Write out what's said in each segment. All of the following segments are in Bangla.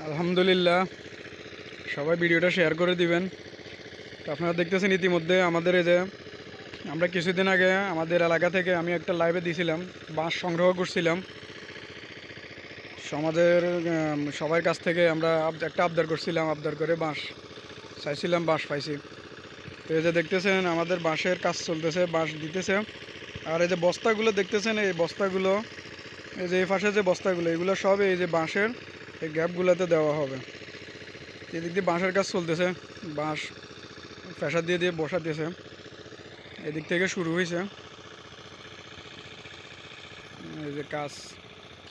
আলহামদুলিল্লাহ, সবাই ভিডিওটা শেয়ার করে দিবেন। তো আপনারা দেখতেছেন ইতিমধ্যে আমাদের এই যে আমরা কিছুদিন আগে আমাদের এলাকা থেকে আমি একটা লাইভে দিয়েছিলাম, বাঁশ সংগ্রহ করছিলাম সমাজের সবার কাছ থেকে। আমরা একটা আবদার করছিলাম, আবদার করে বাঁশ চাইছিলাম, বাঁশ পাইছি। তো এই যে দেখতেছেন আমাদের বাঁশের কাজ চলতেছে, বাঁশ দিতেছে। আর এই যে বস্তাগুলো দেখতেছেন, এই বস্তাগুলো, এই যে এই পাশে যে বস্তাগুলো, এগুলো সব এই যে বাঁশের এই গ্যাপগুলোতে দেওয়া হবে। এদিক দিয়ে বাঁশের কাজ চলতেছে, বাঁশ প্রেসার দিয়ে দিয়ে বসাতেছে, এদিক থেকে শুরু হয়েছে। এই যে কাজ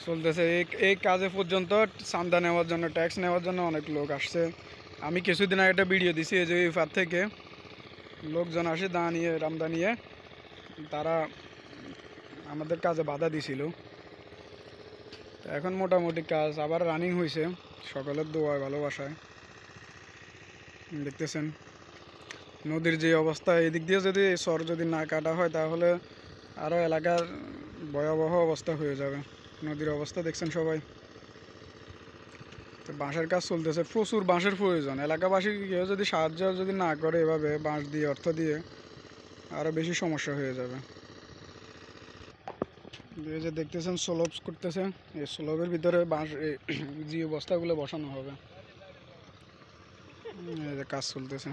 চলতেছে, এই কাজে পর্যন্ত চান্দা নেওয়ার জন্য, ট্যাক্স নেওয়ার জন্য অনেক লোক আসছে। আমি কিছুদিন আগে একটা ভিডিও দিছি, এই যে এই ফার থেকে লোকজন আসে দা নিয়ে, রামদা নিয়ে, তারা আমাদের কাজে বাধা দিছিল। এখন মোটামুটি কাজ আবার রানিং হয়েছে, সকলের দোয়ায় ভালোবাসায়। দেখতেছেন নদীর যে অবস্থা, এদিক দিয়ে যদি সর যদি না কাটা হয় তাহলে আরও এলাকার ভয়াবহ অবস্থা হয়ে যাবে। নদীর অবস্থা দেখছেন সবাই। তো বাঁশের কাজ চলতেছে, প্রচুর বাঁশের প্রয়োজন। এলাকাবাসী কেউ যদি সাহায্য যদি না করে এভাবে বাঁশ দিয়ে, অর্থ দিয়ে, আরও বেশি সমস্যা হয়ে যাবে। এই যে দেখতেছেন স্লোপ করতেছে, এই স্লোপের ভিতরে বাঁশ যে বস্তাগুলো বসানো হবে। এই যে কাজ চলতেছে।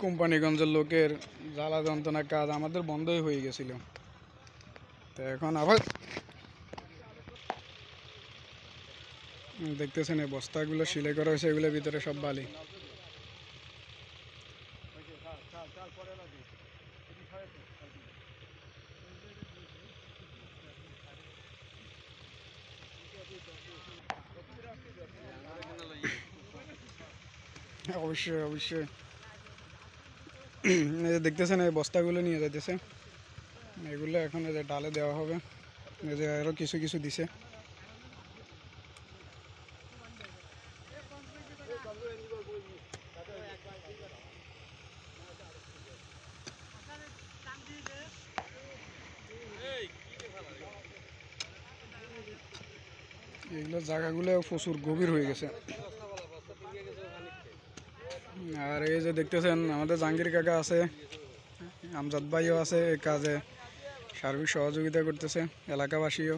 কোম্পানিগঞ্জের লোকের জ্বালা যন্ত্রণা কাজ আমাদের বন্ধই হয়ে গেছিল, তো এখন আবার দেখতেছেন এই বস্তাগুলো সিলাই করা হয়েছে, এগুলোর ভিতরে সব বালি। অবশ্যই অবশ্যই। এই যে দেখতেছেন এই বস্তাগুলো নিয়ে যাইতেছে, এগুলো এখন এই যে ডালে দেওয়া হবে। এই যে আরও কিছু কিছু দিছে। এগুলো জায়গাগুলো প্রচুর গভীর হয়ে গেছে। আর এই যে দেখতেছেন আমাদের জাহাঙ্গীর কাকা আছে, আমজাদ ভাইও আছে, এই কাজে সার্বিক সহযোগিতা করতেছে, এলাকাবাসীও।